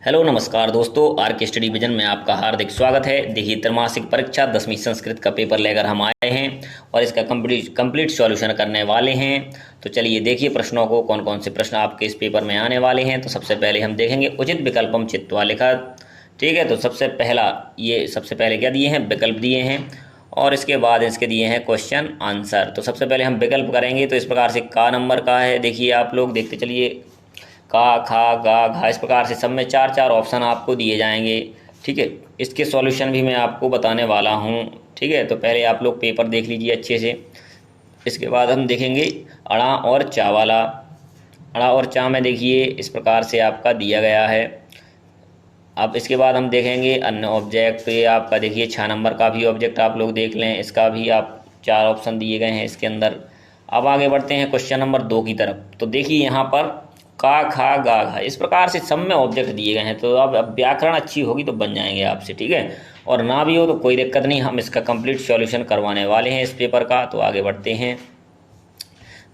Hello नमस्कार दोस्तों, are के स्टडी विजन में आपका हार्दिक स्वागत है। देखिए, त्रैमासिक परीक्षा 10वीं संस्कृत का पेपर लेकर हम आए हैं और इसका कंप्लीट सॉल्यूशन करने वाले हैं। तो चलिए देखिए प्रश्नों को, कौन कौन से प्रश्न आपके इस पेपर में आने वाले हैं। तो सबसे पहले हम देखेंगे उचित विकल्पम चित्वा लिखत। ठीक है, तो सबसे पहले क्या दिए हैं, विकल्प दिए हैं और इसके बाद इसके दिए हैं क्वेश्चन आंसर। तो सबसे पहले हम विकल्प करेंगे। तो इस प्रकार से का नंबर का है, देखिए आप लोग देखते चलिए, का, खा, गा, घा, इस प्रकार से सब में चार चार ऑप्शन आपको दिए जाएंगे। ठीक है, इसके सॉल्यूशन भी मैं आपको बताने वाला हूँ। ठीक है, तो पहले आप लोग पेपर देख लीजिए अच्छे से। इसके बाद हम देखेंगे अड़ा और चा वाला। अड़ा और चा में देखिए इस प्रकार से आपका दिया गया है। अब इसके बाद हम देखेंगे अन्य ऑब्जेक्ट। तो ये आपका देखिए 6 नंबर का भी ऑब्जेक्ट आप लोग देख लें, इसका भी आप 4 ऑप्शन दिए गए हैं इसके अंदर। अब आगे बढ़ते हैं क्वेश्चन नंबर 2 की तरफ। तो देखिए यहाँ पर का, खा, गा, घा, इस प्रकार से सब में ऑब्जेक्ट दिए गए हैं। तो अब व्याकरण अच्छी होगी तो बन जाएंगे आपसे। ठीक है, और ना भी हो तो कोई दिक्कत नहीं, हम इसका कंप्लीट सॉल्यूशन करवाने वाले हैं इस पेपर का। तो आगे बढ़ते हैं।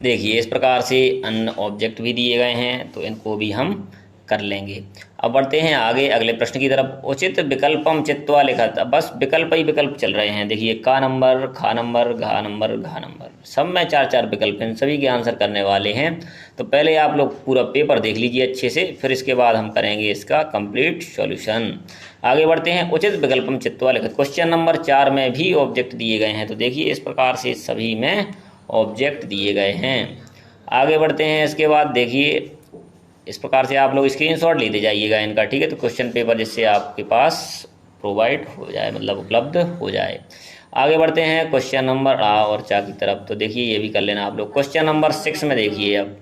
देखिए इस प्रकार से अन्य ऑब्जेक्ट भी दिए गए हैं, तो इनको भी हम कर लेंगे। अब बढ़ते हैं आगे अगले प्रश्न की तरफ। उचित विकल्पम चित्वा लिखत। अब बस विकल्प ही विकल्प चल रहे हैं। देखिए का नंबर, खा नंबर, घा नंबर, घा नंबर, सब में चार चार विकल्प हैं, सभी के आंसर करने वाले हैं। तो पहले आप लोग पूरा पेपर देख लीजिए अच्छे से, फिर इसके बाद हम करेंगे इसका कंप्लीट सॉल्यूशन। आगे बढ़ते हैं। उचित विकल्पम चित्वा लिखत। क्वेश्चन नंबर 4 में भी ऑब्जेक्ट दिए गए हैं। तो देखिए इस प्रकार से सभी में ऑब्जेक्ट दिए गए हैं। आगे बढ़ते हैं। इसके बाद देखिए इस प्रकार से आप लोग स्क्रीनशॉट लेते जाइएगा इनका। ठीक है, तो क्वेश्चन पेपर जिससे आपके पास प्रोवाइड हो जाए, मतलब उपलब्ध हो जाए। आगे बढ़ते हैं क्वेश्चन नंबर आ और चा की तरफ। तो देखिए ये भी कर लेना आप लोग। क्वेश्चन नंबर 6 में देखिए, अब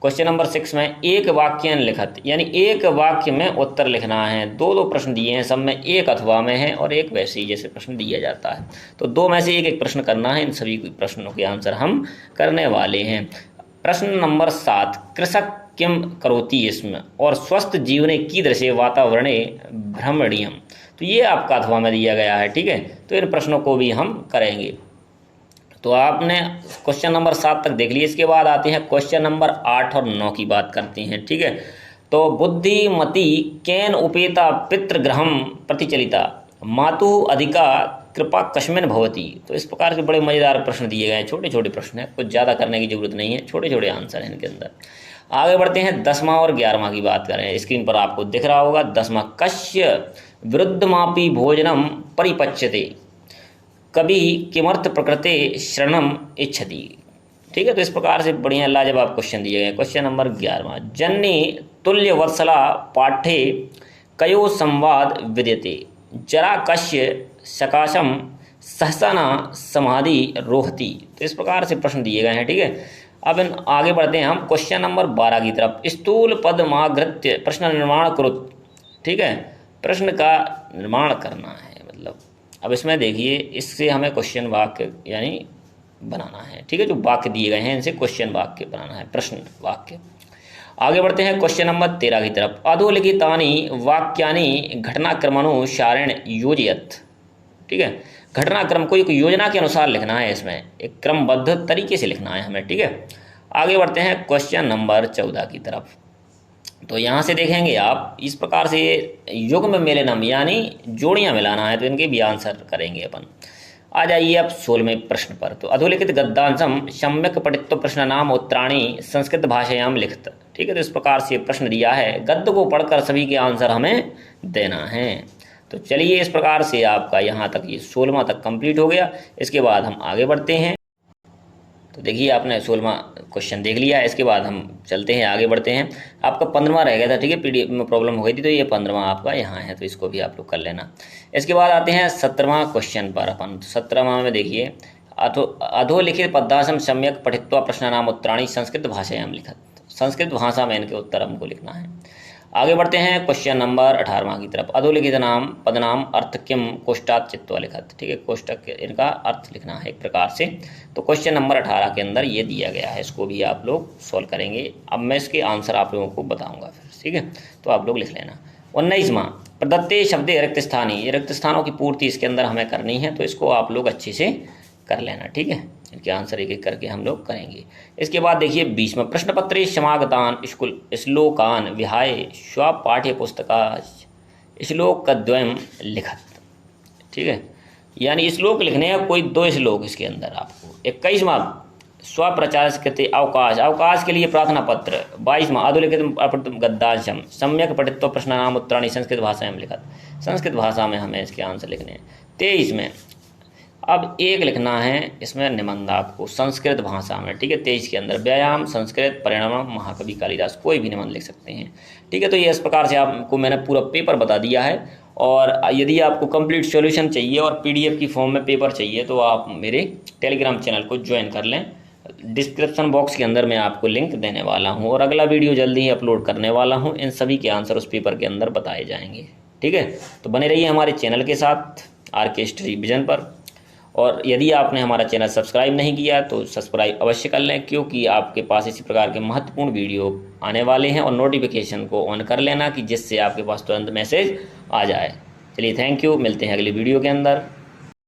क्वेश्चन नंबर 6 में एक वाक्य लिखत, यानी एक वाक्य में उत्तर लिखना है। दो दो प्रश्न दिए हैं, सब में एक अथवा में है और एक वैसे ही जैसे प्रश्न दिया जाता है। तो दो में से एक एक प्रश्न करना है। इन सभी प्रश्नों के आंसर हम करने वाले हैं। प्रश्न नंबर 7, कृषक किम करोति इसमें और स्वस्थ जीवने कीदृशे वातावरणे भ्रमणीयम। तो ये आपका अथवा में दिया गया है। ठीक है, तो इन प्रश्नों को भी हम करेंगे। तो आपने क्वेश्चन नंबर 7 तक देख लिया। इसके बाद आते हैं क्वेश्चन नंबर 8 और 9 की बात करते हैं। ठीक है, तो बुद्धिमती केन उपेता पितृगृहम प्रतिचलिता मातु अधिका कृपा कस्मिन भवती। तो इस प्रकार के बड़े मज़ेदार प्रश्न दिए गए हैं। छोटे छोटे प्रश्न हैं, कुछ ज़्यादा करने की जरूरत नहीं है, छोटे छोटे आंसर हैं इनके अंदर। आगे बढ़ते हैं 10वां और 11वां की बात करें। स्क्रीन पर आपको दिख रहा होगा 10वां, कस्य विरुद्धमापी भोजनम परिपच्यते कभी किमर्थ प्रकृते शरणम इच्छति। ठीक है, तो इस प्रकार से बढ़िया लाजवाब क्वेश्चन दिए गए। क्वेश्चन नंबर 11वां, जन्नी तुल्य वत्सला पाठ्ये कयो संवाद विद्यते जरा कस्य सकाशम सहसना समाधि रोहती। तो इस प्रकार से प्रश्न दिए गए हैं। ठीक है, अब आगे बढ़ते हैं हम क्वेश्चन नंबर 12 की तरफ। स्थूल पदमागृत्य प्रश्न निर्माण कुरुत। ठीक है, प्रश्न का निर्माण करना है, मतलब अब इसमें देखिए इससे हमें क्वेश्चन वाक्य यानी बनाना है। ठीक है, जो वाक्य दिए गए हैं इनसे क्वेश्चन वाक्य बनाना है, प्रश्न वाक्य। आगे बढ़ते हैं क्वेश्चन नंबर 13 की तरफ। अधोलिखितानि वाक्यानि घटनाक्रमानुसारेण योजयत। ठीक है, घटनाक्रम को एक योजना के अनुसार लिखना है, इसमें एक क्रमबद्ध तरीके से लिखना है हमें। ठीक है, आगे बढ़ते हैं क्वेश्चन नंबर 14 की तरफ। तो यहाँ से देखेंगे आप इस प्रकार से युग्म मेलनम यानी जोड़ियाँ मिलाना है, तो इनके भी आंसर करेंगे अपन। आ जाइए अब 16वें प्रश्न पर। तो अधोलिखित गद्यांशम सम्यक पठित्व प्रश्न नाम उत्तराणी संस्कृत भाषायाम लिखत। ठीक है, तो इस प्रकार से प्रश्न दिया है, गद्य को पढ़कर सभी के आंसर हमें देना है। तो चलिए इस प्रकार से आपका यहाँ तक ये 16वां तक कंप्लीट हो गया। इसके बाद हम आगे बढ़ते हैं। तो देखिए आपने 16वां क्वेश्चन देख लिया। इसके बाद हम चलते हैं, आगे बढ़ते हैं। आपका 15वां रह गया था। ठीक है, पीडीएफ में प्रॉब्लम हो गई थी, तो ये 15वां आपका यहाँ है, तो इसको भी आप लोग कर लेना। इसके बाद आते हैं 17वां क्वेश्चन पर अपन। 17वां में देखिए अधोलिखित पद्यांशम सम्यक पठित्वा प्रश्न नाम उत्तराणी संस्कृत भाषायाम लिखत। संस्कृत भाषा में इनके उत्तर हमको लिखना है। आगे बढ़ते हैं क्वेश्चन नंबर 18वां की तरफ। अधोलिखित नाम पदनाम अर्थ किम कोष्टात चित्वा लिखत। ठीक है, कोष्टक इनका अर्थ लिखना है एक प्रकार से। तो क्वेश्चन नंबर 18 के अंदर ये दिया गया है, इसको भी आप लोग सॉल्व करेंगे। अब मैं इसके आंसर आप लोगों को बताऊंगा फिर। ठीक है, तो आप लोग लिख लेना। 19वां, प्रदत्ते शब्दे रिक्त स्थानी, ये रिक्त स्थानों की पूर्ति इसके अंदर हमें करनी है, तो इसको आप लोग अच्छे से कर लेना। ठीक है, इनके आंसर एक एक करके हम लोग करेंगे। इसके बाद देखिए 20वां प्रश्न पत्रे समागतान श्लोकान विहाय स्व पाठ्य पुस्तका श्लोकद्वयं लिखत। ठीक है, यानी श्लोक लिखने हैं कोई 2 श्लोक इसके अंदर आपको। 21वां स्वप्रचारस्कृते अवकाश, अवकाश के लिए प्रार्थना पत्र। 22वां अधोलिखित अपठित गद्यांशम सम्यक पठित्वा प्रश्नानाम उत्तराणि संस्कृत भाषा में लिखत, संस्कृत भाषा में हमें इसके आंसर लिखने हैं। 23 में अब एक लिखना है इसमें निबंध आपको संस्कृत भाषा में। ठीक है, 23 के अंदर व्यायाम संस्कृत परिणाम महाकवि कालिदास, कोई भी निबंध लिख सकते हैं। ठीक है, तो ये इस प्रकार से आपको मैंने पूरा पेपर बता दिया है। और यदि आपको कंप्लीट सॉल्यूशन चाहिए और पीडीएफ की फॉर्म में पेपर चाहिए तो आप मेरे टेलीग्राम चैनल को ज्वाइन कर लें। डिस्क्रिप्शन बॉक्स के अंदर मैं आपको लिंक देने वाला हूं और अगला वीडियो जल्दी ही अपलोड करने वाला हूं। इन सभी के आंसर उस पेपर के अंदर बताए जाएंगे। ठीक है, तो बने रहिए हमारे चैनल के साथ आरके स्टडी विजन पर। और यदि आपने हमारा चैनल सब्सक्राइब नहीं किया तो सब्सक्राइब अवश्य कर लें, क्योंकि आपके पास इसी प्रकार के महत्वपूर्ण वीडियो आने वाले हैं। और नोटिफिकेशन को ऑन कर लेना कि जिससे आपके पास तुरंत मैसेज आ जाए। चलिए, थैंक यू, मिलते हैं अगली वीडियो के अंदर।